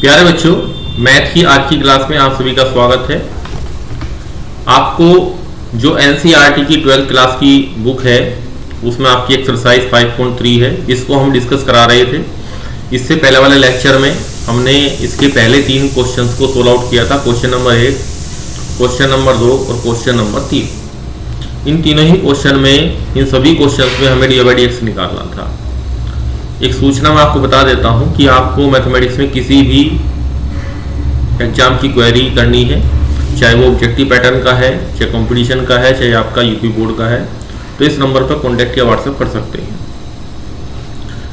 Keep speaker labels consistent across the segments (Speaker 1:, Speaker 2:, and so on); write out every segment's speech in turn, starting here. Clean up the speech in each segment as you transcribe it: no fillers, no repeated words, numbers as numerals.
Speaker 1: प्यारे बच्चों, मैथ की आज की क्लास में आप सभी का स्वागत है। आपको जो एनसीईआरटी की 12th क्लास की बुक है उसमें आपकी एक्सरसाइज 5.3 है, इसको हम डिस्कस करा रहे थे। इससे पहले वाले लेक्चर में हमने इसके पहले 3 क्वेश्चंस को सोल्व आउट किया था, क्वेश्चन नंबर 1, क्वेश्चन नंबर 2 और क्वेश्चन नंबर 3। इन तीनों ही क्वेश्चन में, इन सभी क्वेश्चंस में हमें dy/dx निकालना था। एक सूचना मैं आपको बता देता हूं कि आपको मैथमेटिक्स में किसी भी एग्जाम की क्वेरी करनी है, चाहे वो ऑब्जेक्टिव पैटर्न का है, चाहे कंपटीशन का है, चाहे आपका यूपी बोर्ड का है, तो इस नंबर पर कॉन्टैक्ट या व्हाट्सएप कर सकते हैं।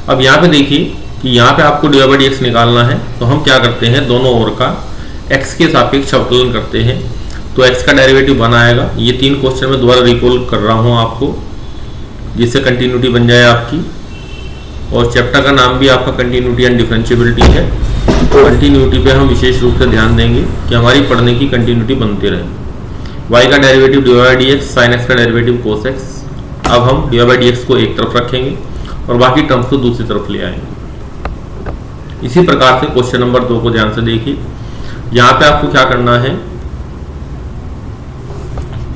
Speaker 1: अब यहाँ पे देखिए कि यहाँ पे आपको dy/dx निकालना है, तो हम क्या करते हैं, दोनों ओर का x के सापेक्ष अवकलन करते हैं। तो x का डेरिवेटिव बनाएगा। ये 3 क्वेश्चन में दोबारा रिकॉल कर रहा हूँ आपको, जिससे कंटिन्यूटी बन जाए आपकी। और चैप्टर का नाम भी आपका कंटिन्यूटी एंड डिफरेंशिएबिलिटी है। कंटिन्यूटी पे हम विशेष रूप से ध्यान देंगे कि हमारी पढ़ने की कंटिन्यूटी बनती रहे। y का डेरिवेटिव dy/dx, sin x का डेरिवेटिव cos x। अब हम dy/dx को एक तरफ रखेंगे और बाकी टर्म्स को दूसरी तरफ ले आएंगे। इसी प्रकार से क्वेश्चन नंबर 2 को ध्यान से देखिए। यहाँ पे आपको क्या करना है,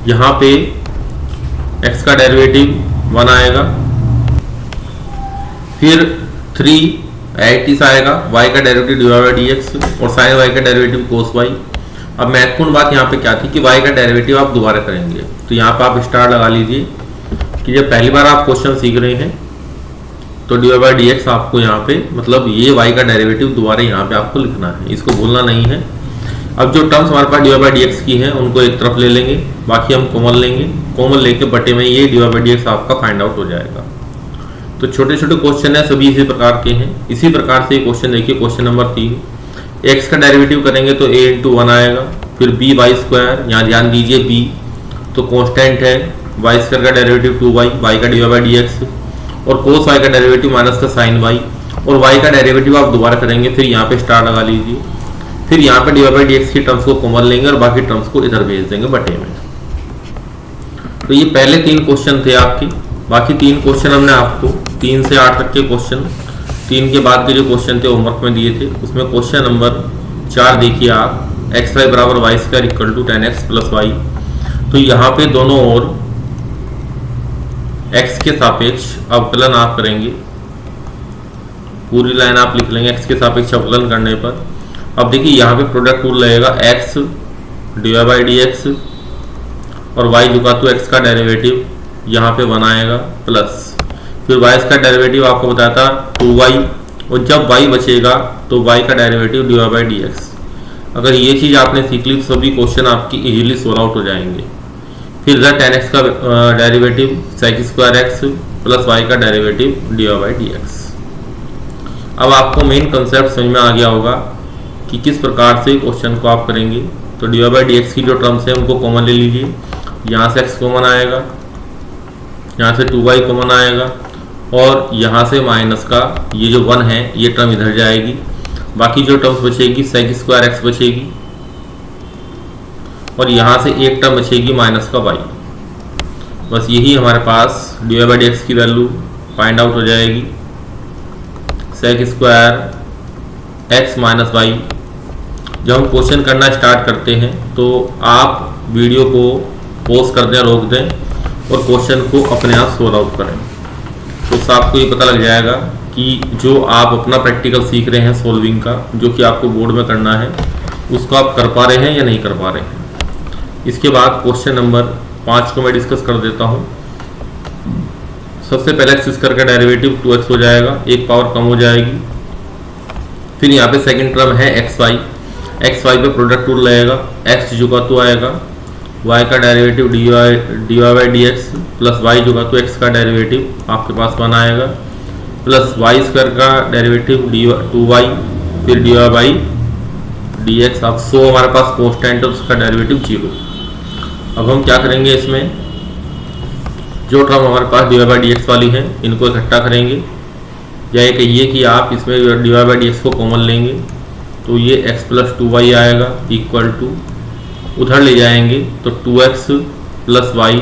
Speaker 1: यहाँ पे x का डेरिवेटिव 1 आएगा, फिर 3 आएगा, y का डेरिवेटिव dy/dx और sin y का डेरिवेटिव cos y। अब महत्वपूर्ण बात यहाँ पे क्या थी कि y का डेरिवेटिव आप दोबारा करेंगे। तो यहाँ पे आप स्टार लगा लीजिए कि जब पहली बार आप क्वेश्चन सीख रहे हैं तो dy/dx आपको यहाँ पे, मतलब ये y का डेरिवेटिव दोबारा यहाँ पे आपको लिखना है, इसको भूलना नहीं है। अब जो टर्म्स हमारे पास dy/dx की हैं उनको एक तरफ ले लेंगे, बाकी हम कॉमन लेंगे। कॉमन लेके बटे में ये dy/dx आपका फाइंड आउट हो जाएगा। तो छोटे छोटे क्वेश्चन है, सभी इसी प्रकार के हैं। इसी प्रकार से क्वेश्चन देखिए, क्वेश्चन नंबर 3, x का डेरिवेटिव करेंगे तो a × 1 आएगा, फिर b/2, यहाँ ध्यान दीजिए b तो कांस्टेंट है, y² का डेरिवेटिव 2y, y का dy/dx और cos y का डेरिवेटिव माइनस का sin y, और y का डेरिवेटिव आप दोबारा करेंगे, फिर यहाँ पे स्टार लगा लीजिए। फिर यहाँ पे dy/dx की टर्म्स को कॉमन लेंगे और बाकी टर्म्स को इधर भेज देंगे बटे में। तो ये पहले 3 क्वेश्चन थे आपके। बाकी 3 क्वेश्चन हमने आपको 3 से 8 तक के क्वेश्चन, 3 के बाद के जो क्वेश्चन थे होमवर्क में दिए थे। उसमें क्वेश्चन नंबर 4 देखिए आप, xy = y² = 10x + y। तो यहाँ पे दोनों ओर x के सापेक्ष अवकलन आप करेंगे, पूरी लाइन आप लिख लेंगे x के सापेक्ष अवकलन करने पर। अब देखिए यहाँ पे प्रोडक्ट रूल लगेगा, x dy/dx और y = x का डेरिवेटिव यहाँ पे बनाएगा प्लस, फिर y का डेरिवेटिव आपको बताया था 2y, और जब y बचेगा तो y का डेरिवेटिव dy/dx। अगर ये चीज़ आपने सीख ली तो सभी क्वेश्चन आपकी इजीली सोल्व आउट हो जाएंगे। फिर इधर 10x का derivative sec² x plus y का डेरिवेटिव dy/dx। अब आपको मेन कंसेप्ट समझ में आ गया होगा कि किस प्रकार से क्वेश्चन को आप करेंगे। तो dy/dx की जो टर्म्स है उनको कॉमन ले लीजिए। यहाँ से x कॉमन आएगा, यहाँ से 2y कॉमन आएगा, और यहाँ से माइनस का ये जो 1 है ये टर्म इधर जाएगी। बाकी जो टर्म्स बचेगी sec² x बचेगी, और यहाँ से एक टर्म बचेगी माइनस का y। बस यही हमारे पास dy/dx की वैल्यू फाइंड आउट हो जाएगी, sec² x - y। जब हम क्वेश्चन करना स्टार्ट करते हैं तो आप वीडियो को पॉज कर दें, रोक दें और क्वेश्चन को अपने आप सोल्व आउट करें। तो आपको ये पता लग जाएगा कि जो आप अपना प्रैक्टिकल सीख रहे हैं सोल्विंग का, जो कि आपको बोर्ड में करना है, उसको आप कर पा रहे हैं या नहीं कर पा रहे हैं। इसके बाद क्वेश्चन नंबर 5 को मैं डिस्कस कर देता हूँ। सबसे पहले x² का डेरिवेटिव 2x हो जाएगा, एक पावर कम हो जाएगी। फिर यहाँ पे सेकेंड टर्म है xy पे प्रोडक्ट रूल लगेगा, x = आएगा, y का derivative dy/dx plus y = x का डेरिवेटिव आपके पास 1 आएगा, प्लस y² का डेरिवेटिव 2y, फिर dy/dx। अब 100 हमारे पास कांस्टेंट है, उसका डेरिवेटिव 0। अब हम क्या करेंगे, इसमें जो टर्म हमारे पास dy/dx वाली है इनको इकट्ठा करेंगे, या ये कहिए कि आप इसमें dy/dx को कॉमन लेंगे, तो ये x + 2y आएगा इक्वल टू, उधर ले जाएंगे तो 2x + y,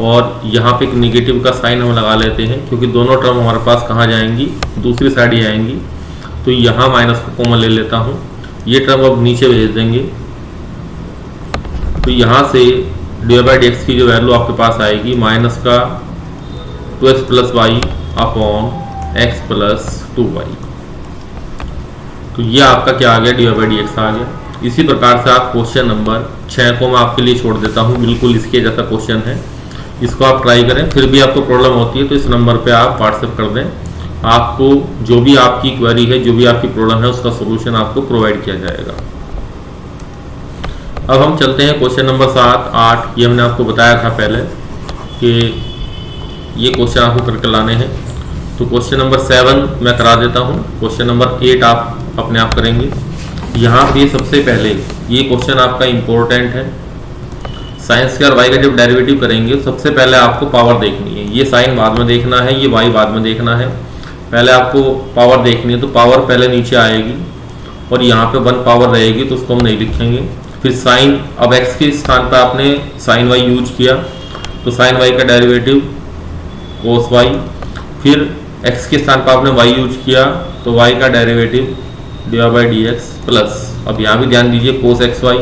Speaker 1: और यहाँ पे एक निगेटिव का साइन हम लगा लेते हैं क्योंकि दोनों टर्म हमारे पास कहाँ जाएंगी, दूसरी साइड ही आएंगी। तो यहाँ माइनस को कॉमन ले लेता हूँ, ये टर्म अब नीचे भेज देंगे। तो यहाँ से dy/dx की जो वैल्यू आपके पास आएगी माइनस का 2x plus y upon x plus 2y। तो ये आपका क्या आ गया, dy/dx आ गया। इसी प्रकार से आप क्वेश्चन नंबर 6 को मैं आपके लिए छोड़ देता हूँ, बिल्कुल इसके जैसा क्वेश्चन है, इसको आप ट्राई करें। फिर भी आपको प्रॉब्लम होती है तो इस नंबर पे आप व्हाट्सएप कर दें, आपको जो भी आपकी क्वेरी है, जो भी आपकी प्रॉब्लम है, उसका सोल्यूशन आपको प्रोवाइड किया जाएगा। अब हम चलते हैं क्वेश्चन नंबर 7, 8। ये हमने आपको बताया था पहले कि ये क्वेश्चन आपको करके लाने हैं। तो क्वेश्चन नंबर 7 मैं करा देता हूँ, क्वेश्चन नंबर 8 आप अपने आप करेंगे। यहाँ पे सबसे पहले ये क्वेश्चन आपका इम्पोर्टेंट है। साइन स्क्वायर वाई का जब डेरिवेटिव करेंगे सबसे पहले आपको पावर देखनी है। ये साइन बाद में देखना है, ये वाई बाद में देखना है। पहले आपको पावर देखनी है, तो पावर पहले नीचे आएगी और यहाँ पे 1 पावर रहेगी, तो उसको हम नहीं लिखेंगे। फिर साइन, अब x के स्थान पर आपने साइन वाई यूज किया, तो साइन वाई का डेरिवेटिव कोस वाई। फिर x के स्थान पर आपने y यूज किया, तो y का डेरिवेटिव dy/dx प्लस, अब यहाँ भी ध्यान दीजिए, कोस एक्स वाई,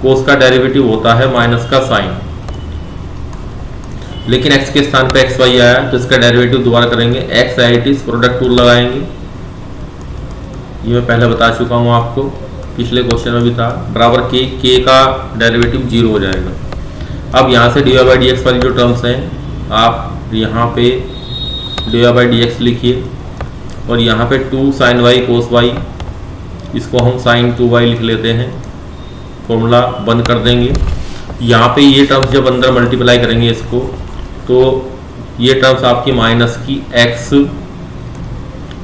Speaker 1: कोस का डेरिवेटिव होता है माइनस का साइन, लेकिन x के स्थान पे एक्स वाई आया तो इसका डेरिवेटिव दोबारा करेंगे, एक्स आइटिस प्रोडक्ट रूल लगाएंगे। ये मैं पहले बता चुका हूँ आपको, पिछले क्वेश्चन में भी था, बराबर के का डेरिवेटिव 0 हो जाएगा। अब यहाँ से dy/dx वाली जो टर्म्स हैं, आप यहाँ पे dy/dx लिखिए और यहाँ पे 2 साइन वाई कोस वाई, इसको हम साइन 2y लिख लेते हैं, फॉर्मूला बंद कर देंगे। यहाँ पे ये टर्म्स जब अंदर मल्टीप्लाई करेंगे इसको, तो ये टर्म्स आपकी माइनस की x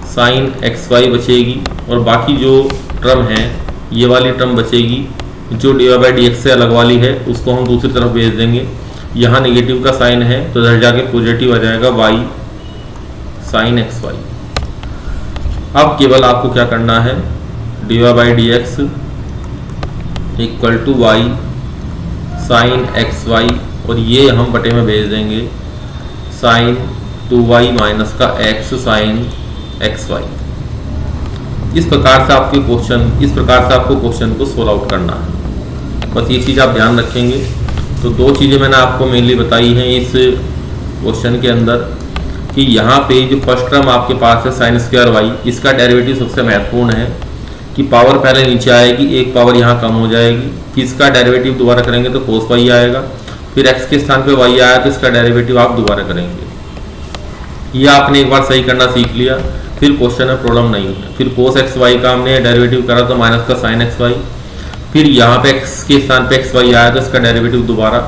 Speaker 1: साइन xy बचेगी और बाकी जो टर्म है ये वाली टर्म बचेगी जो dy/dx से अलग वाली है, उसको हम दूसरी तरफ भेज देंगे। यहाँ नेगेटिव का साइन है तो इधर जाके पॉजिटिव आ जाएगा, y साइन xy। अब केवल आपको क्या करना है, dy/dx equal to y sine xy, और ये हम बटे में भेज देंगे साइन 2y माइनस का x साइन xy। इस प्रकार से आपको क्वेश्चन को सोल्व आउट करना है। बस ये चीज़ आप ध्यान रखेंगे। तो 2 चीज़ें मैंने आपको मेनली बताई हैं इस क्वेश्चन के अंदर, कि यहाँ पे जो फर्स्ट टर्म आपके पास है साइन स्क्वायर वाई, इसका डेरिवेटिव सबसे महत्वपूर्ण है कि पावर पहले नीचे आएगी, एक पावर यहाँ कम हो जाएगी, फिर इसका डेरिवेटिव दोबारा करेंगे तो कोस वाई आएगा, फिर x के स्थान पे y आया तो इसका डेरिवेटिव आप दोबारा करेंगे। ये आपने एक बार सही करना सीख लिया, फिर क्वेश्चन में प्रॉब्लम नहीं है। फिर कोस एक्स वाई का हमने डेरिवेटिव करा तो माइनस का साइन एक्स वाई, फिर यहाँ पे x के स्थान पे एक्स वाई आया तो इसका डेरिवेटिव दोबारा,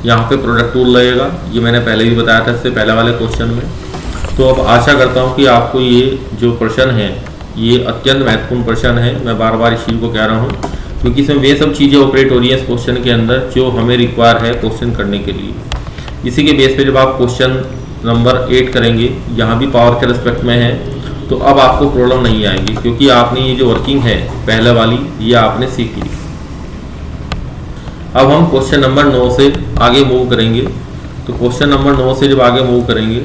Speaker 1: यहाँ पे प्रोडक्ट रूल लगेगा। ये मैंने पहले भी बताया था इससे पहले वाले क्वेश्चन में। तो अब आशा करता हूँ कि आपको ये जो प्रश्न है ये अत्यंत महत्वपूर्ण प्रश्न है। मैं बार बार इस चीज़ को कह रहा हूँ क्योंकि इसमें वे सब चीज़ें ऑपरेट हो रही हैं इस क्वेश्चन के अंदर जो हमें रिक्वायर है क्वेश्चन करने के लिए। इसी के बेस पे जब आप क्वेश्चन नंबर 8 करेंगे, यहाँ भी पावर के रिस्पेक्ट में है, तो अब आपको प्रॉब्लम नहीं आएगी क्योंकि आपने ये जो वर्किंग है पहले वाली ये आपने सीख ली। अब हम क्वेश्चन नंबर 9 से आगे मूव करेंगे। तो क्वेश्चन नंबर 9 से जब आगे मूव करेंगे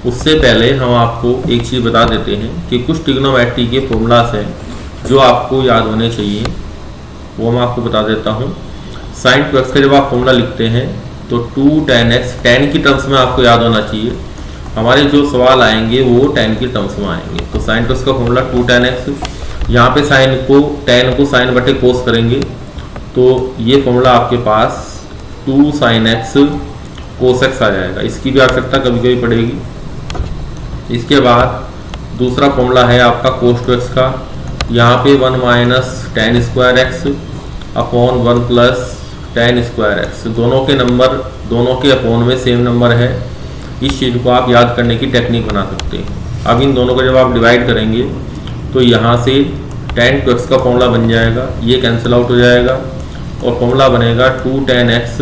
Speaker 1: उससे पहले हम आपको एक चीज़ बता देते हैं कि कुछ ट्रिग्नोमेट्री के फॉर्मूलास हैं जो आपको याद होने चाहिए, वो मैं आपको बता देता हूँ। साइन 2x का जब आप फॉर्मूला लिखते हैं तो 2 tan x, tan की टर्म्स में आपको याद होना चाहिए। हमारे जो सवाल आएंगे वो tan की टर्म्स में आएंगे। तो साइन 2x का फॉर्मूला 2 tan x, यहाँ पे साइन को tan को साइन बटे कोस करेंगे तो ये फॉर्मूला आपके पास 2 sin x कोस x आ जाएगा। इसकी भी आवश्यकता कभी कभी पड़ेगी। इसके बाद दूसरा फॉर्मूला है आपका cos 2x का, यहाँ पे 1 minus tan square x upon 1 plus tan square x. दोनों के नंबर, दोनों के अपॉन में सेम नंबर है। इस चीज़ को आप याद करने की टेक्निक बना सकते हैं। अब इन दोनों को जब आप डिवाइड करेंगे तो यहाँ से tan 2x का फॉर्मूला बन जाएगा, ये कैंसिल आउट हो जाएगा और फॉर्मूला बनेगा 2 tan x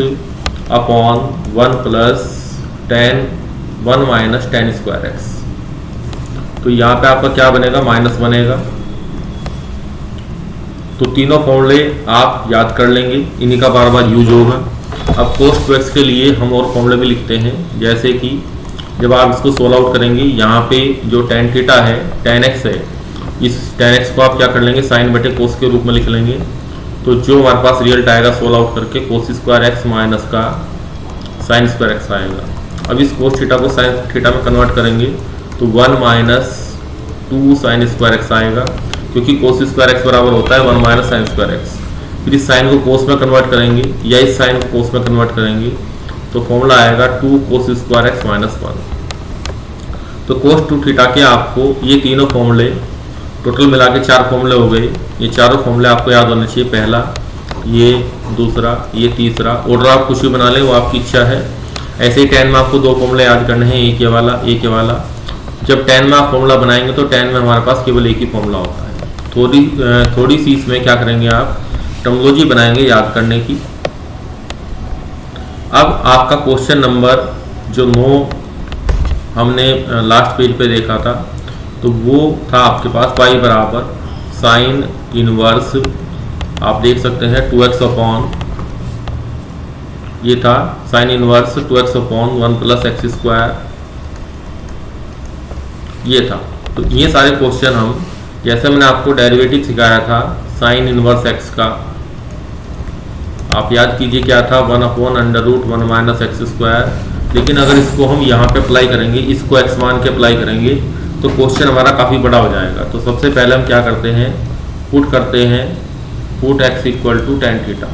Speaker 1: upon 1 plus tan 1 minus tan square x. तो यहाँ पे आपका क्या बनेगा, माइनस बनेगा। तो तीनों फॉर्मूले आप याद कर लेंगे, इन्हीं का बार बार यूज होगा। अब cos 2x के लिए हम और फॉर्मूले भी लिखते हैं, जैसे कि जब आप इसको सोल्व आउट करेंगे यहाँ पे जो tan थीटा है tan x है इस tan x को आप क्या कर लेंगे, साइन बटे कोस के रूप में लिख लेंगे। तो जो हमारे पास रिजल्ट आएगा सोल्व आउट करके कोस स्क्वायर एक्स माइनस का साइन स्क्वायर एक्स आएगा। अब इस कोस थीटा को साइन थीटा में कन्वर्ट करेंगे तो 1 माइनस 2 साइन स्क्वायर एक्स आएगा, क्योंकि कोस स्क्वायर एक्स बराबर होता है 1 माइनस साइन स्क्वायर एक्स। फिर इस साइन को कोस में कन्वर्ट करेंगे या इस साइन को कोस में कन्वर्ट करेंगे तो फॉर्मूला आएगा 2 कोस स्क्वायर एक्स माइनस 1। तो कोस 2 थीटा के आपको ये तीनों फॉर्मूले टोटल मिला के 4 फॉर्मूले हो गए। ये चारों फॉर्मूले आपको याद होने चाहिए, पहला, ये दूसरा, ये तीसरा। ऑर्डर आप कुछ भी बना लें, वो आपकी इच्छा है। ऐसे ही 10 में आपको 2 फॉर्मूले याद करने हैं, एक ये वाला, एक ये वाला। जब 10 में आप फॉर्मूला बनाएंगे तो 10 में हमारे पास केवल एक ही फॉर्मूला होता है। थोड़ी सी इसमें क्या करेंगे, आप टर्मोलॉजी बनाएंगे याद करने की। अब आपका क्वेश्चन नंबर जो 9 हमने लास्ट पेज पे देखा था, तो वो था आपके पास y बराबर साइन इनवर्स, आप देख सकते हैं 2x अपॉन, ये था sign inverse 2x upon 1 plus x square, ये था। तो ये सारे क्वेश्चन हम, जैसे मैंने आपको डेरिवेटिव सिखाया था साइन इनवर्स एक्स का, आप याद कीजिए क्या था, 1 upon under root 1 minus x square. लेकिन अगर इसको हम यहाँ पे अप्लाई करेंगे, इसको x मान के अप्लाई करेंगे तो क्वेश्चन हमारा काफ़ी बड़ा हो जाएगा। तो सबसे पहले हम क्या करते हैं, पुट करते हैं, put x equal to tan theta.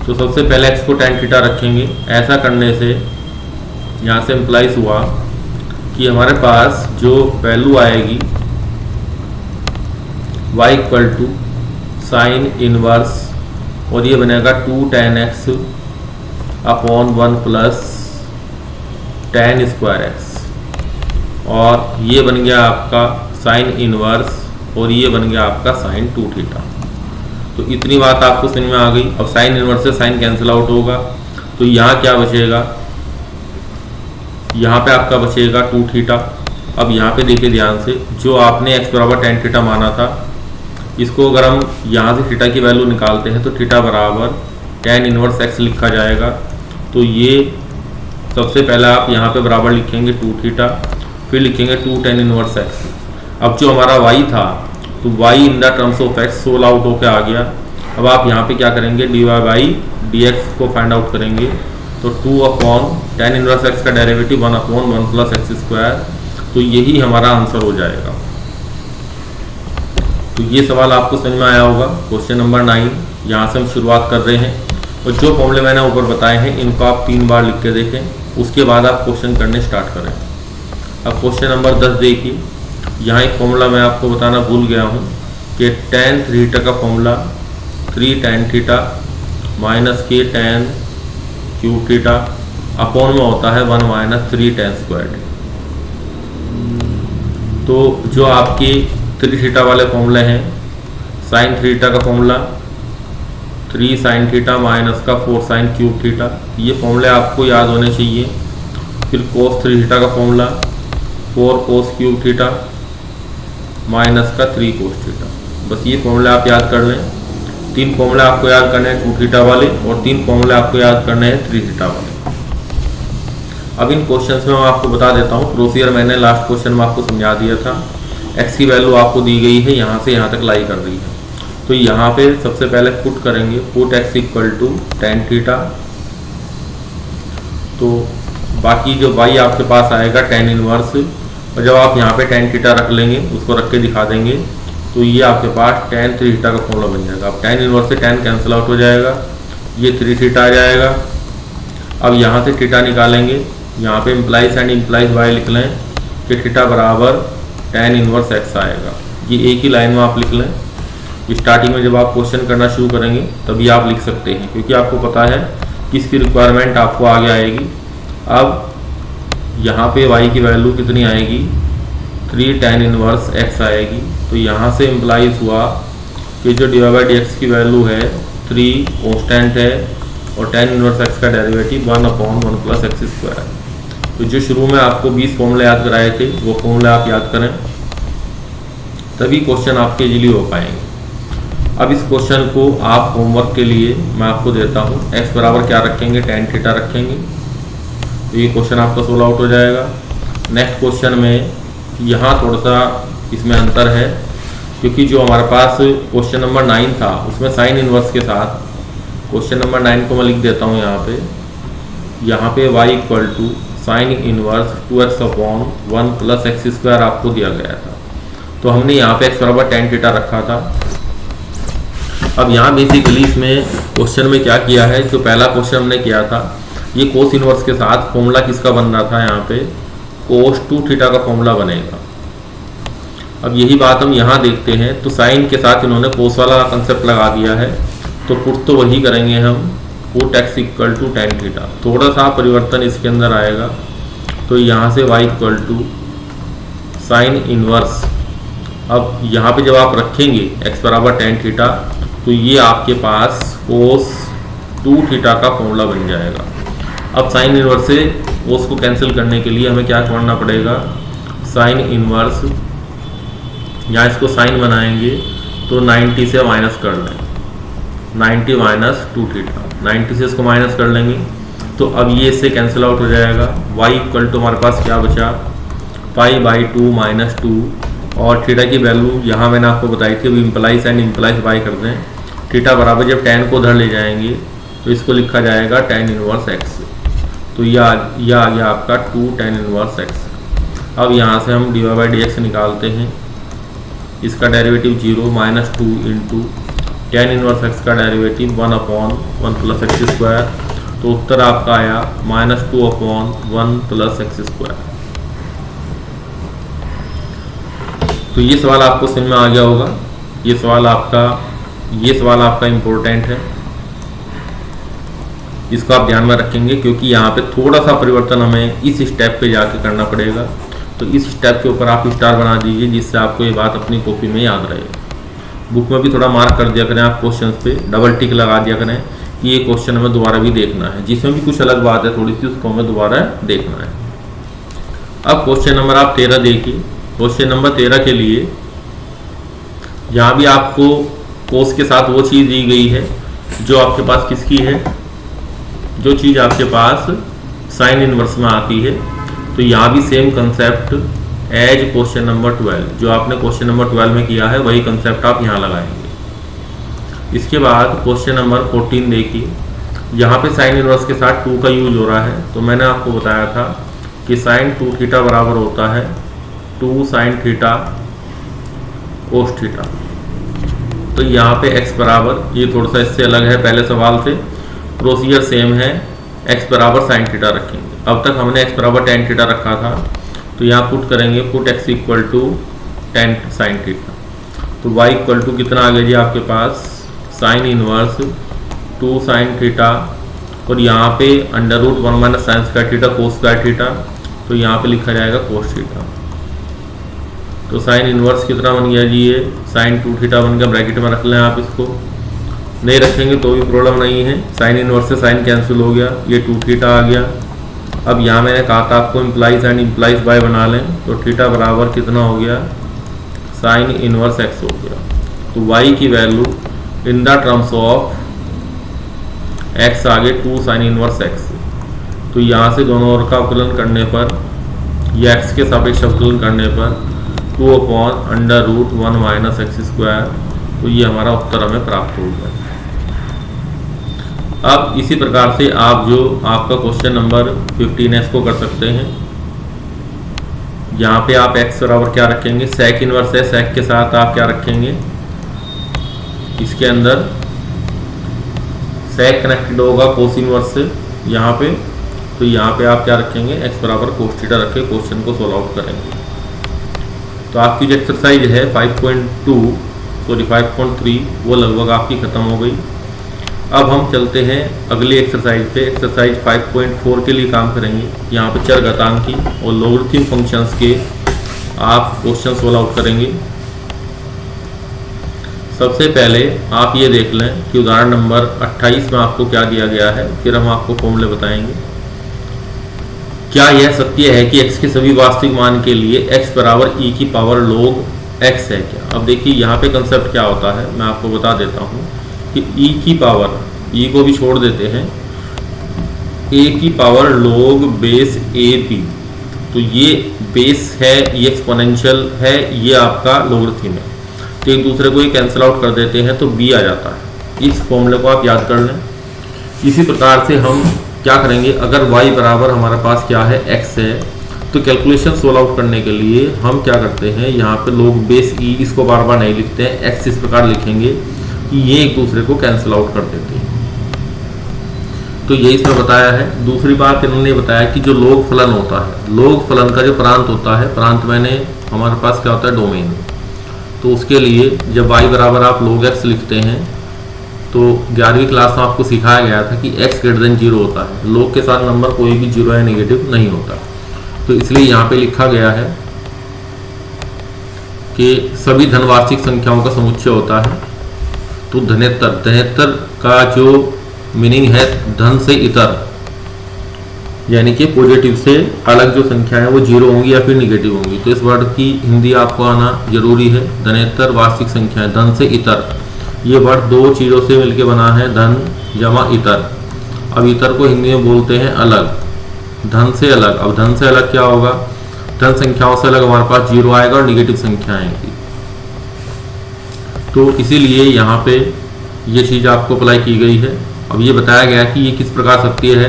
Speaker 1: तो सबसे पहले x को टेन थीटा रखेंगे। ऐसा करने से यहाँ से इम्प्लाइज हुआ कि हमारे पास जो वैल्यू आएगी y equal to sine inverse, और ये बनेगा 2 tan x upon 1 plus tan square x, और ये बन गया आपका साइन इनवर्स, और ये बन गया आपका साइन 2 थीटा। तो इतनी बात आपको समझ में आ गई। अब साइन इनवर्स से साइन कैंसिल आउट होगा, तो यहाँ क्या बचेगा, यहाँ पे आपका बचेगा 2 थीटा। अब यहाँ पे देखिए ध्यान से, जो आपने x बराबर टेन थीटा माना था, इसको अगर हम यहाँ से थीटा की वैल्यू निकालते हैं तो थीटा बराबर टेन इनवर्स x लिखा जाएगा। तो ये सबसे पहले आप यहाँ पे बराबर लिखेंगे 2 थीटा, फिर लिखेंगे 2 tan इनवर्स x। अब जो हमारा y था, तो y in the terms of x solve out होकर आ गया। अब आप यहाँ पे क्या करेंगे, dy बाई dx को फाइंड आउट करेंगे। तो 2 अपॉन tan इनवर्स x का derivative 1 upon 1 plus x square, तो यही हमारा आंसर हो जाएगा। तो ये सवाल आपको समझ में आया होगा। क्वेश्चन नंबर 9 यहाँ से हम शुरुआत कर रहे हैं, और जो फॉर्मूले मैंने ऊपर बताए हैं इनको आप 3 बार लिख के देखें, उसके बाद आप क्वेश्चन करने स्टार्ट करें। अब क्वेश्चन नंबर 10 देखिए। यहाँ एक फॉर्मूला मैं आपको बताना भूल गया हूँ कि tan थीटा का फॉर्मूला 3 tan थीटा माइनस के tan क्यूब थीटा अपॉन में होता है 1 माइनस 3 tan स्क्वायर। तो जो आपके 3 थीटा वाले फॉर्मूले हैं, साइन थीटा का फॉर्मूला 3 साइन थीटा माइनस का 4 साइन क्यूब थीटा, ये फॉर्मूले आपको याद होने चाहिए। फिर कोस 3 थीटा का formula 4 cos cube theta minus का 3 कोस थीटा। बस ये फॉर्मूले आप याद कर लें। 3 फॉर्मूले आपको याद करने हैं 2 थीटा वाले, और 3 फॉर्मूले आपको याद करने हैं 3 थीटा वाले। अब इन क्वेश्चंस में मैं आपको बता देता हूँ, प्रोसीजर मैंने लास्ट क्वेश्चन में आपको समझा दिया था। x की वैल्यू आपको दी गई है, यहाँ से यहाँ तक लाई कर रही है। तो यहाँ पे सबसे पहले पुट करेंगे, put x equal to tan theta. तो बाकी जो y आपके पास आएगा टेन इनवर्स, और जब आप यहाँ पे टेन थीटा रख लेंगे, उसको रख के दिखा देंगे, तो ये आपके पास टेन 3 थीटा का फॉर्मूला बन जाएगा। अब टेन इनवर्स से टेन कैंसिल आउट हो जाएगा, ये 3 थीटा आ जाएगा। अब यहाँ से थीटा निकालेंगे, यहाँ पे इम्प्लाइज एंड इम्प्लाइज y लिख लें कि थीटा बराबर टेन इनवर्स x आएगा। ये एक ही लाइन में आप लिख लें। स्टार्टिंग में जब आप क्वेश्चन करना शुरू करेंगे तभी आप लिख सकते हैं, क्योंकि आपको पता है कि इसकी रिक्वायरमेंट आपको आगे आएगी। अब यहाँ पे y की वैल्यू कितनी आएगी, 3 tan इनवर्स x आएगी। तो यहाँ से इम्प्लाइज हुआ कि जो dy बाई dx की वैल्यू है 3 कॉन्स्टेंट है, और tan इनवर्स x का derivative 1 upon 1 plus x square. तो जो शुरू में आपको 20 फॉर्मूले याद कराए थे, वो फॉर्मूले आप याद करें, तभी क्वेश्चन आपके इजीली हो पाएंगे। अब इस क्वेश्चन को आप होमवर्क के लिए मैं आपको देता हूँ। x बराबर क्या रखेंगे, टेन थीटा रखेंगे, तो ये क्वेश्चन आपका सोल्व आउट हो जाएगा। नेक्स्ट क्वेश्चन में यहाँ थोड़ा सा इसमें अंतर है, क्योंकि जो हमारे पास क्वेश्चन नंबर 9 था उसमें साइन इनवर्स के साथ, क्वेश्चन नंबर 9 को मैं लिख देता हूँ यहाँ पे y equal to sine inverse 2x upon 1 plus x square आपको दिया गया था। तो हमने यहाँ पे x बराबर tan थीटा रखा था। अब यहाँ बेसिकली इसमें क्वेश्चन में क्या किया है, जो पहला क्वेश्चन हमने किया था ये कोस इनवर्स के साथ फॉर्मूला किसका बन रहा था, यहाँ पे कोस 2 थीटा का फॉर्मूला बनेगा। अब यही बात हम यहाँ देखते हैं, तो साइन के साथ इन्होंने कोस वाला कंसेप्ट लगा दिया है, तो पुट तो वही करेंगे हम, put x equal to tan theta. थोड़ा सा परिवर्तन इसके अंदर आएगा, तो यहाँ से y equal to sine inverse. अब यहाँ पे जब आप रखेंगे x बराबर tan थीटा, तो ये आपके पास कोस 2 थीटा का फॉर्मूला बन जाएगा। अब साइन इनवर्स से कोस को कैंसिल करने के लिए हमें क्या करना पड़ेगा, साइन इनवर्स, यहाँ इसको साइन बनाएंगे तो 90 से माइनस कर लें, 90 माइनस 2 थीटा, 90 से इसको माइनस कर लेंगे तो अब ये इससे कैंसिल आउट हो जाएगा। y इक्वल टू हमारे पास क्या बचा, पाई बाई 2 माइनस 2, और थीटा की वैल्यू यहाँ मैंने आपको बताई थी, अब इम्प्लाइज एंड इम्प्लाइज बाई कर दें, थीटा बराबर जब tan को उधर ले जाएंगे तो इसको लिखा जाएगा tan इनवर्स x। तो यह आ गया आपका 2 tan इनवर्स x। अब यहाँ से हम dy बाई dx निकालते हैं, इसका derivative 0 minus 2 into tan inverse x का derivative 1 upon 1 plus x square, तो उत्तर आपका आया minus 2 upon 1 plus x square. तो ये सवाल आपको समझ में आ गया होगा, ये सवाल आपका इम्पोर्टेंट है, इसको आप ध्यान में रखेंगे, क्योंकि यहाँ पे थोड़ा सा परिवर्तन हमें इस स्टेप पे जाके करना पड़ेगा। तो इस स्टेप के ऊपर आप स्टार बना दीजिए, जिससे आपको ये बात अपनी कॉपी में याद रहे। बुक में भी थोड़ा मार्क कर दिया करें आप क्वेश्चन पे, डबल टिक लगा दिया करें कि ये क्वेश्चन हमें दोबारा भी देखना है, जिसमें भी कुछ अलग बात है थोड़ी सी, उसको हमें दोबारा देखना है। अब क्वेश्चन नंबर आप 13 देखिए। क्वेश्चन नंबर 13 के लिए यहाँ भी आपको कोस के साथ वो चीज़ दी गई है जो आपके पास किसकी है, जो चीज़ आपके पास साइन इनवर्स में आती है। तो यहाँ भी same concept as question number 12, जो आपने क्वेश्चन नंबर 12 में किया है वही कंसेप्ट आप यहाँ लगाएंगे। इसके बाद क्वेश्चन नंबर 14 देखिए, यहाँ पे साइन इनवर्स के साथ 2 का यूज हो रहा है। तो मैंने आपको बताया था कि साइन 2 थीटा बराबर होता है 2 साइन थीटा कोस थीटा। तो यहाँ पे x बराबर, ये थोड़ा सा इससे अलग है पहले सवाल से, प्रोसीजर सेम है, x बराबर साइन थीटा रखेंगे। अब तक हमने x बराबर tan थीटा रखा था, तो यहाँ पुट करेंगे, put x equal to tan sine theta. तो y इक्वल टू कितना आ गया जी आपके पास, साइन इनवर्स 2 साइन थीटा, और यहाँ पे under root 1 minus sine square theta cos square theta, तो यहाँ पे लिखा जाएगा कोस थीटा। तो साइन इनवर्स कितना बन गया जी, ये साइन 2 थीटा बन गया, ब्रैकेट में रख लें आप, इसको नहीं रखेंगे तो भी प्रॉब्लम नहीं है, साइन इनवर्स से साइन कैंसिल हो गया, ये 2 थीटा आ गया। अब यहाँ मैंने कहा था आपको इम्प्लाइज एंड इम्प्लाइज बाय बना लें, तो थीटा बराबर कितना हो गया, साइन इनवर्स x हो गया। तो y की value in the terms of x आगे 2 साइन इनवर्स x। तो यहाँ से दोनों ओर का अवकलन करने पर, या x के सापेक्ष अवकलन करने पर 2 upon under root 1 minus x square, तो ये हमारा उत्तर हमें प्राप्त हो गया। अब इसी प्रकार से आप जो आपका क्वेश्चन नंबर 15 है इसको कर सकते हैं। यहाँ पे आप x बराबर क्या रखेंगे, सेक इनवर्स है, सेक के साथ आप क्या रखेंगे, इसके अंदर सेक कनेक्टेड होगा कोस इनवर्स से यहाँ पे, तो यहाँ पे आप क्या रखेंगे, x बराबर कोस थीटा रख के क्वेश्चन को सोल्व आउट करेंगे। तो आपकी जो एक्सरसाइज है 5.3 वो लगभग आपकी ख़त्म हो गई। अब हम चलते हैं अगली एक्सरसाइज पे। एक्सरसाइज 5.4 के लिए काम करेंगे। यहाँ पे चर घातांकी और लॉगरिथम फंक्शंस के आप क्वेश्चन सोल्व आउट करेंगे। सबसे पहले आप ये देख लें कि उदाहरण नंबर 28 में आपको क्या दिया गया है, फिर हम आपको फॉर्मूले बताएंगे। क्या यह सत्य है कि x के सभी वास्तविक मान के लिए x बराबर e की पावर log x है क्या? अब देखिए यहाँ पे कंसेप्ट क्या होता है, मैं आपको बता देता हूँ कि e की पावर, e को भी छोड़ देते हैं, a की पावर log बेस AP। तो ये बेस है, ये एक्सपोनेंशियल है, ये आपका लोगरिथम है, तो एक दूसरे को ये कैंसिल आउट कर देते हैं तो b आ जाता है। इस फॉर्मूले को आप याद कर लें। इसी प्रकार से हम क्या करेंगे, अगर y बराबर हमारे पास क्या है x है, तो कैलकुलेशन सोल्व आउट करने के लिए हम क्या करते हैं, यहाँ पे लोग बेस e, इसको बार बार नहीं लिखते हैं, x इस प्रकार लिखेंगे कि ये एक दूसरे को कैंसिल आउट कर देते हैं। तो यही इसमें बताया है। दूसरी बात इन्होंने बताया कि जो लोग फलन होता है, लोग फलन का जो प्रांत होता है, प्रांत मैंने हमारे पास क्या होता है, डोमेन, तो उसके लिए जब y बराबर आप log x लिखते हैं तो 11वीं क्लास में आपको सिखाया गया था कि x ग्रेटर देन 0 होता है, log के साथ नंबर कोई भी 0 या नेगेटिव नहीं होता, तो इसलिए यहाँ पे लिखा गया है कि सभी धनवार्षिक संख्याओं का समुच्चय होता है। तो धनेतर का जो मीनिंग है धन से इतर, यानी कि पॉजिटिव से अलग जो संख्या है वो 0 होंगी या फिर निगेटिव होंगी। तो इस वर्ड की हिंदी आपको आना जरूरी है। धनेतर वार्षिक संख्या है, धन से इतर, ये वर्ड दो चीज़ों से मिलकर बना है, धन जमा इतर। अब इतर को हिंदी में बोलते हैं अलग, धन से अलग। अब धन से अलग क्या होगा, धन संख्याओं से अलग हमारे पास 0 आएगा और निगेटिव संख्या आएंगी। तो इसीलिए यहाँ पे ये चीज़ आपको अप्लाई की गई है। अब ये बताया गया कि ये किस प्रकार सत्य है,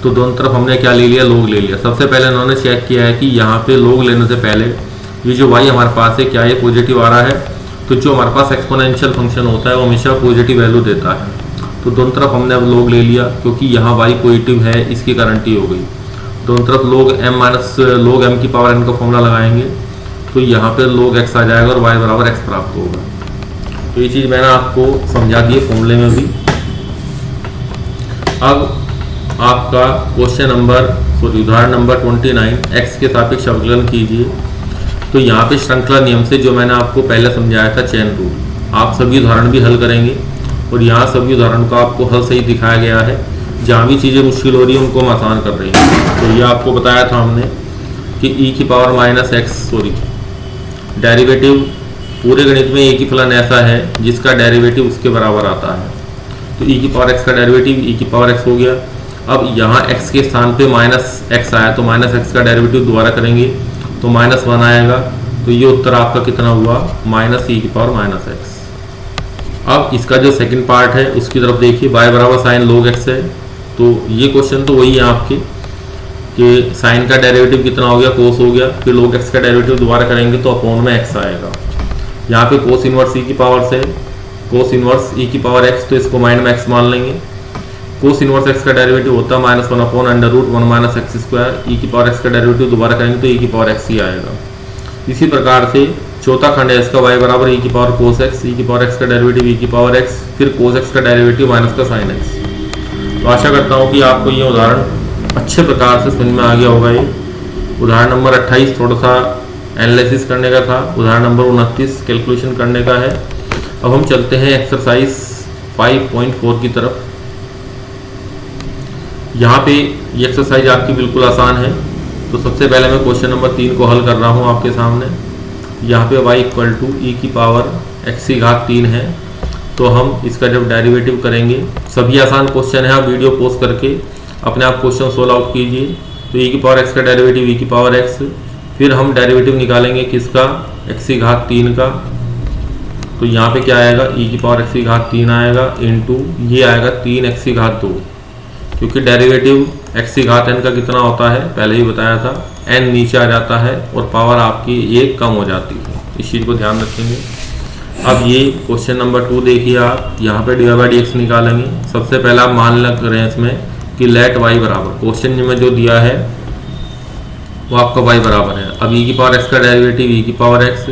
Speaker 1: तो दोनों तरफ हमने क्या ले लिया, लोग ले लिया। सबसे पहले इन्होंने चेक किया है कि यहाँ पे लोग लेने से पहले ये जो y हमारे पास है क्या ये पॉजिटिव आ रहा है, तो जो हमारे पास एक्सपोनेंशियल फंक्शन होता है वो हमेशा पॉजिटिव वैल्यू देता है। तो दोनों तरफ हमने अब लोग ले लिया, क्योंकि यहाँ y पॉजिटिव है इसकी गारंटी हो गई। दोनों तरफ लोग m माइनस लोग m की पावर n का फॉर्मूला लगाएंगे तो यहाँ पे लोग x आ जाएगा और y बराबर x प्राप्त होगा। तो ये चीज़ मैंने आपको समझा दी है फॉर्मूले में भी। अब आपका क्वेश्चन नंबर उदाहरण नंबर 29, x के सापेक्ष अवकलन कीजिए। तो यहाँ पे श्रृंखला नियम से जो मैंने आपको पहले समझाया था चेन रूल, आप सभी उदाहरण भी हल करेंगे और यहाँ सभी उदाहरण का आपको हल सही दिखाया गया है। जहाँ भी चीज़ें मुश्किल हो रही है उनको हम आसान कर रहे हैं। तो ये आपको बताया था हमने कि e की पावर माइनस एक्स डेरिवेटिव पूरे गणित में एक ही फलन ऐसा है जिसका डेरिवेटिव उसके बराबर आता है। तो e की पावर x का डेरिवेटिव e की पावर x हो गया। अब यहाँ x के स्थान पे माइनस एक्स आया तो माइनस एक्स का डेरिवेटिव दोबारा करेंगे तो -1 आएगा। तो ये उत्तर आपका कितना हुआ, माइनस e की पावर माइनस एक्स। अब इसका जो सेकंड पार्ट है उसकी तरफ देखिए, y बराबर साइन log x है। तो ये क्वेश्चन तो वही है आपके कि साइन का डेरिवेटिव कितना हो गया, कोस हो गया, फिर log x का डेरिवेटिव दोबारा करेंगे तो अपॉन में x आएगा। यहाँ पे कोस इनवर्स e की पावर से कोस इनवर्स e की पावर x, तो इसको माइंड में x मान लेंगे। कोस इनवर्स x का डेरिवेटिव होता है -1 upon √1 minus x square. e की पावर x का डेरिवेटिव दोबारा करेंगे तो e की पावर x ही आएगा। इसी प्रकार से चौथा खंड है इसका, y बराबर e की पावर कोस x, e की पावर x का डेरिवेटिव e की पावर x, फिर कोस x का डेरिवेटिव माइनस का साइन x। तो आशा करता हूँ कि आपको ये उदाहरण अच्छे प्रकार से समझ में आ गया होगा। ये उदाहरण नंबर 28 थोड़ा सा एनालिसिस करने का था, उदाहरण नंबर 29 कैलकुलेशन करने का है। अब हम चलते हैं एक्सरसाइज 5.4 की तरफ। यहाँ पे ये एक्सरसाइज आपकी बिल्कुल आसान है। तो सबसे पहले मैं क्वेश्चन नंबर 3 को हल कर रहा हूँ आपके सामने। यहाँ पे y इक्वल टू e की पावर x की घात 3 है। तो हम इसका जब डेरिवेटिव करेंगे, सभी आसान क्वेश्चन है, आप वीडियो पॉज करके अपने आप क्वेश्चन सोल्व आउट कीजिए। तो e की पावर x का डेरिवेटिव e की पावर x, फिर हम डेरिवेटिव निकालेंगे किसका, x की घात 3 का। तो यहाँ पे क्या आएगा, e की पावर x की घात 3 आएगा इंटू ये आएगा 3x की घात 2, क्योंकि डेरिवेटिव x की घात n का कितना होता है पहले ही बताया था, n नीचे आ जाता है और पावर आपकी 1 कम हो जाती है। इस चीज़ को ध्यान रखेंगे। अब ये क्वेश्चन नंबर 2 देखिए आप, यहाँ पे dy/dx निकालेंगे। सबसे पहले आप मान लग रहे हैं इसमें कि लेट y बराबर, क्वेश्चन में जो दिया है वो आपका y बराबर है। अब e की पावर x का डेरिवेटिव e की पावर x।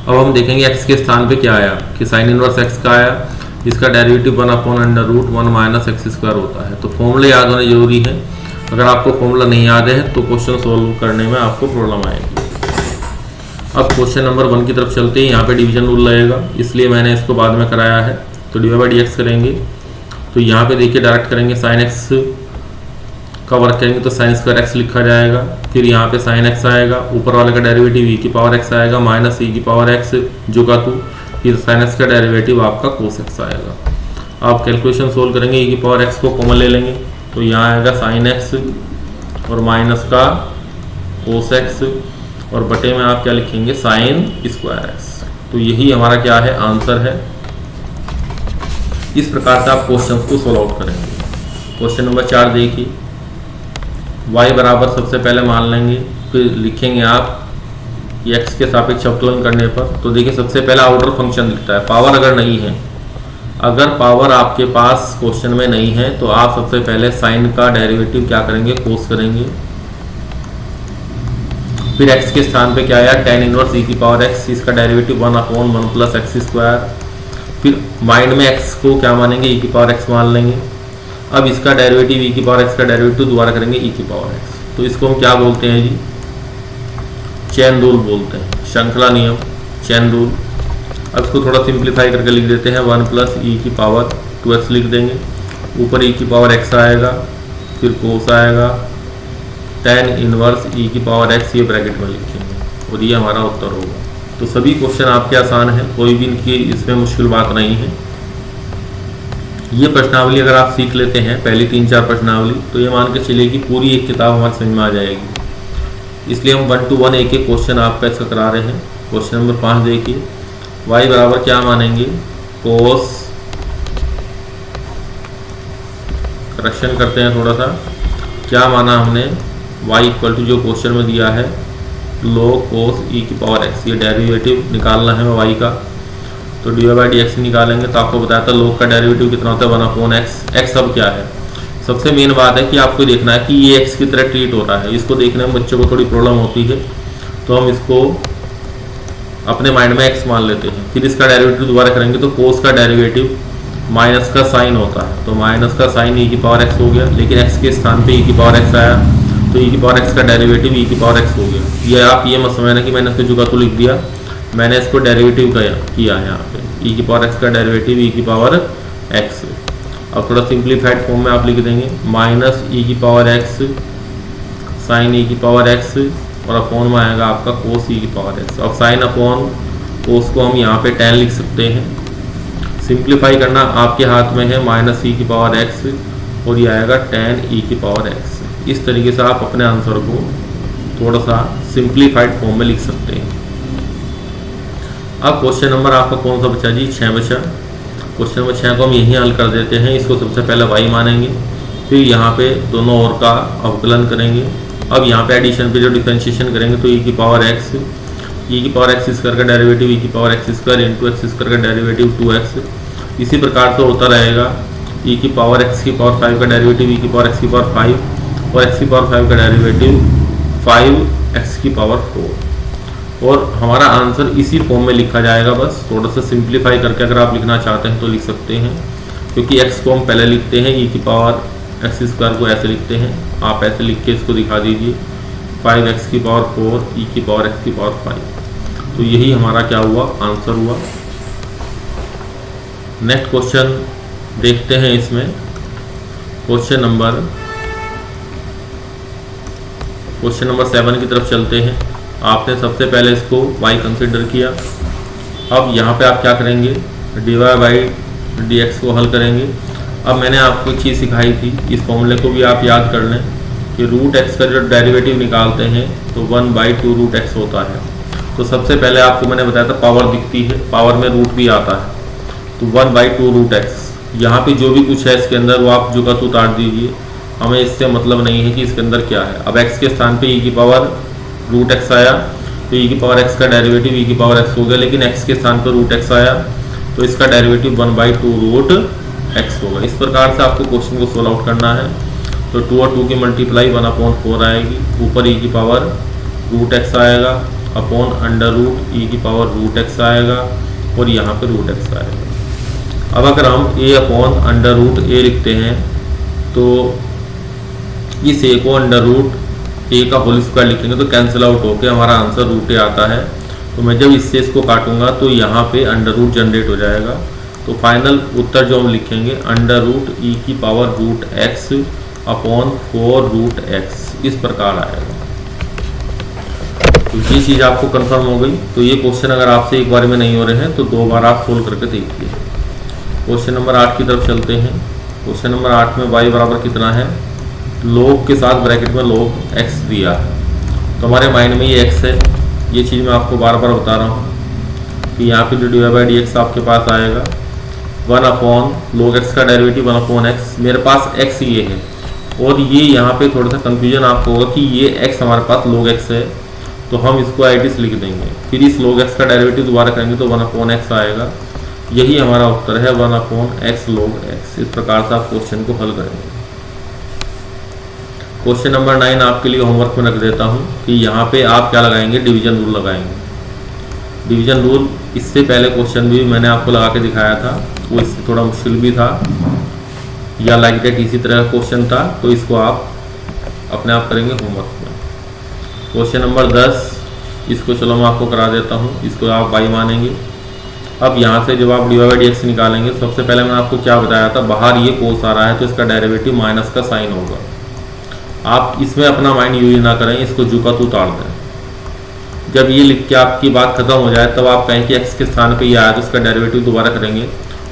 Speaker 1: अब हम देखेंगे x के स्थान पे क्या आया कि साइन इनवर्स x का आया, इसका derivative 1 upon √1 minus x square होता है। तो फॉर्मूले याद होने जरूरी है। अगर आपको फॉर्मूला नहीं याद है तो क्वेश्चन सोल्व करने में आपको प्रॉब्लम आएगी। अब क्वेश्चन नंबर 1 की तरफ चलते हैं। यहाँ पे डिवीजन रूल लगेगा, इसलिए मैंने इसको बाद में कराया है। तो dy/dx करेंगे तो यहाँ पे देखिए डायरेक्ट करेंगे, साइन एक्स का वर्क करेंगे तो साइन स्क्वायर एक्स लिखा जाएगा। फिर यहाँ पे साइन एक्स आएगा, ऊपर वाले का डेरिवेटिव e की पावर x आएगा माइनस e की पावर x जो का 2, फिर साइन एक्स का डेरिवेटिव आपका कोस x आएगा। आप कैलकुलेशन सोल्व करेंगे, e की पावर x को कॉमन ले लेंगे तो यहाँ आएगा साइन x और माइनस का कोस एक्स और बटे में आप क्या लिखेंगे साइन स्क्वायर एक्स। तो यही हमारा क्या है आंसर है। इस प्रकार से आप क्वेश्चन को सोल्व आउट करेंगे। क्वेश्चन नंबर 4 देखिए, y बराबर सबसे पहले मान लेंगे, फिर लिखेंगे आप x के सापेक्ष अवकलन करने पर। तो देखिए सबसे पहला आउटर फंक्शन दिखता है, पावर अगर नहीं है, अगर पावर आपके पास क्वेश्चन में नहीं है तो आप सबसे पहले साइन का डेरिवेटिव क्या करेंगे, कोस करेंगे। फिर x के स्थान पे क्या आया, tan इनवर्स e की पावर x, इसका डेरिवेटिव 1/1 प्लस एक्स स्क्वायर। फिर माइंड में x को क्या मानेंगे, e की पावर x मान लेंगे। अब इसका डेरिवेटिव e की पावर x का डेरिवेटिव दोबारा करेंगे e की पावर x। तो इसको हम क्या बोलते हैं जी, चेन रूल बोलते हैं, श्रृंखला नियम, चेन रूल। अब इसको थोड़ा सिंप्लीफाई करके लिख देते हैं, 1 प्लस e की पावर 2x लिख देंगे, ऊपर e की पावर x आएगा, फिर कोस आएगा, tan इनवर्स e की पावर x, ये ब्रैकेट में लिखेंगे और ये हमारा उत्तर होगा। तो सभी क्वेश्चन आपके आसान है, कोई भी इनकी इसमें मुश्किल बात नहीं है। ये प्रश्नावली अगर आप सीख लेते हैं, पहली 3-4 प्रश्नावली, तो ये मान के चलिए कि पूरी एक किताब हमारे समझ में आ जाएगी। इसलिए हम 1 to 1 एक एक क्वेश्चन आपका इसका करा रहे हैं। क्वेश्चन नंबर 5 देखिए, y बराबर क्या मानेंगे, कोस, करेक्शन करते हैं थोड़ा सा, क्या माना हमने, y इक्वल टू जो क्वेश्चन में दिया है log कोस e की पावर x, ये डेरिवेटिव निकालना है y का। तो dy बाई डी एक्स निकालेंगे, तो आपको बताया था log का डेरिवेटिव कितना होता है, 1/x। x अब क्या है, सबसे मेन बात है कि आपको देखना है कि ये x की तरह ट्रीट हो रहा है। इसको देखने में बच्चों को थोड़ी प्रॉब्लम होती है, तो हम इसको अपने माइंड में x मान लेते हैं। फिर इसका डेरिवेटिव दोबारा करेंगे, तो कोस का डेरिवेटिव माइनस का साइन होता है, तो माइनस का साइन e की पावर x हो गया, लेकिन x के स्थान पे e की पावर x आया, तो e की पावर x का डेरिवेटिव e की पावर x हो गया। ये आप ये मत समझना कि मैंने इसको जुगा तो लिख दिया, मैंने इसको डेरिवेटिव किया है यहाँ पे, e की पावर x का डेरिवेटिव e की पावर x। अब थोड़ा सिंप्लीफाइड फॉर्म में आप लिख देंगे, माइनस e की पावर x साइन e की पावर x और अपॉन में आएगा आपका कोस e की पावर x। अब साइन अपॉन कोस को हम यहाँ पे tan लिख सकते हैं, सिंप्लीफाई करना आपके हाथ में है, माइनस e की पावर x और ये आएगा tan e की पावर x। इस तरीके से आप अपने आंसर को थोड़ा सा सिंप्लीफाइड फॉर्म में लिख सकते हैं। अब क्वेश्चन नंबर आपका कौन सा बचा जी, 6 बचा। क्वेश्चन नंबर 6 को हम यहीं हल कर देते हैं। इसको सबसे पहले y मानेंगे, फिर यहाँ पे दोनों ओर का अवकलन करेंगे। अब यहाँ पे एडिशन पे जो डिफरेंशिएशन करेंगे, तो e की पावर x, e की पावर x स्क्वायर का डेरिवेटिव e की power x square into x square का डेरिवेटिव 2x। इसी प्रकार से होता रहेगा, e की पावर x की पावर 5 का डेरिवेटिव e की पावर x की पावर 5 और x की पावर 5 का डेरिवेटिव 5x की पावर 4। और हमारा आंसर इसी फॉर्म में लिखा जाएगा। बस थोड़ा सा सिंप्लीफाई करके अगर आप लिखना चाहते हैं तो लिख सकते हैं, क्योंकि x को हम पहले लिखते हैं, e की पावर x स्क्वायर को ऐसे लिखते हैं, आप ऐसे लिख के इसको दिखा दीजिए, 5x की पावर 4 e की पावर x की पावर 5। तो यही हमारा क्या हुआ, आंसर हुआ। नेक्स्ट क्वेश्चन देखते हैं। इसमें क्वेश्चन नंबर 7 की तरफ चलते हैं। आपने सबसे पहले इसको y कंसिडर किया। अब यहाँ पे आप क्या करेंगे, dy बाई डी एक्स को हल करेंगे। अब मैंने आपको एक चीज़ सिखाई थी, इस फॉर्मूले को भी आप याद कर लें कि रूट एक्स का जो डेरिवेटिव निकालते हैं तो 1/2 रूट एक्स होता है। तो सबसे पहले आपको मैंने बताया था पावर दिखती है, पावर में रूट भी आता है, तो 1/2 रूट एक्स। यहाँ पे जो भी कुछ है इसके अंदर वो आप जो का तो उतार दीजिए, हमें इससे मतलब नहीं है कि इसके अंदर क्या है। अब x के स्थान पे e की पावर रूट एक्स आया, तो e की पावर x का डेरिवेटिव e की पावर x हो गया, लेकिन x के स्थान पर रूट एक्स आया तो इसका डेरिवेटिव 1/2 रूट एक्स होगा। इस प्रकार से आपको क्वेश्चन को सोल्व आउट करना है। तो 2 और 2 की मल्टीप्लाई 1/4 आएगी, ऊपर e की पावर रूट एक्स आएगा, अपॉन अंडर रूट e की पावर रूट एक्स आएगा और यहाँ पे रूट एक्स आएगा। अब अगर हम a upon under root a लिखते हैं तो इस a को अंडर रूट a का होल स्क्वायर लिखेंगे तो कैंसिल आउट होकर हमारा आंसर रूट a आता है। तो मैं जब इससे इसको काटूंगा तो यहाँ पे अंडर रूट जनरेट हो जाएगा। तो फाइनल उत्तर जो हम लिखेंगे अंडर रूट e की power root x upon 4 root x, इस प्रकार आएगा। तो ये चीज़ आपको कंफर्म हो गई। तो ये क्वेश्चन अगर आपसे एक बार में नहीं हो रहे हैं तो 2 बार आप सोल्व करके देखिए। क्वेश्चन नंबर 8 की तरफ चलते हैं। क्वेश्चन नंबर 8 में y बराबर कितना है, log के साथ ब्रैकेट में log x दिया है तो हमारे माइंड में ये x है। ये चीज़ मैं आपको बार बार बता रहा हूँ कि यहाँ पे जो dy बाई डी एक्स आपके पास आएगा 1/log x का डेरिवेटिव 1/x, मेरे पास x ये है। और ये यहाँ पे थोड़ा सा कंफ्यूजन आपको होगा कि ये x हमारे पास log x है, तो हम इसको itis लिख देंगे, फिर इस log x का डेरिवेटिव दोबारा करेंगे तो 1/x आएगा। यही हमारा उत्तर है 1/x log x। इस प्रकार से आप क्वेश्चन को हल करेंगे। क्वेश्चन नंबर 9 आपके लिए होमवर्क में रख देता हूँ कि यहाँ पे आप क्या लगाएंगे, डिवीजन रूल लगाएंगे। डिवीजन रूल इससे पहले क्वेश्चन भी मैंने आपको लगा के दिखाया था, वो इससे थोड़ा मुश्किल भी था, या लाइक डेट इसी तरह का क्वेश्चन था, तो इसको आप अपने आप करेंगे होमवर्क में। क्वेश्चन नंबर 10, इसको चलो मैं आपको करा देता हूँ, इसको आप y मानेंगे। अब यहाँ से जब आप dy बाई डी एक्स निकालेंगे, सबसे पहले मैंने आपको क्या बताया था, बाहर ये कोस आ रहा है तो इसका डेरिवेटिव माइनस का साइन होगा। आप इसमें अपना माइंड यूज ना करें, इसको जू का तू ताड़ दें। जब ये लिख के आपकी बात खत्म हो जाए तब आप कहें कि x के स्थान पे ये आया तो इसका डेरिवेटिव दोबारा करेंगे,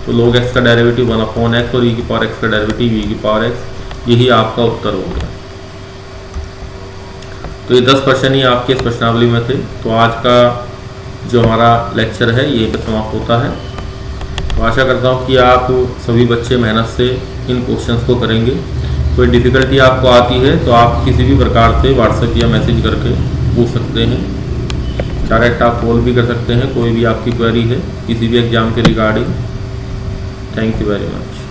Speaker 1: तो log x का डेरिवेटिव 1/x और e की पावर x का डेरिवेटिव e की पावर x, यही आपका उत्तर हो गया। तो ये 10 प्रश्न ही आपके इस प्रश्नावली में थे। तो आज का जो हमारा लेक्चर है यहीं पर समाप्त होता है। तो आशा करता हूँ कि आप सभी बच्चे मेहनत से इन क्वेश्चंस को करेंगे। कोई डिफ़िकल्टी आपको आती है तो आप किसी भी प्रकार से व्हाट्सएप या मैसेज करके पूछ सकते हैं। डायरेक्ट आप कॉल भी कर सकते हैं, कोई भी आपकी क्वेरी है किसी भी एग्ज़ाम के regarding. Thank you very much.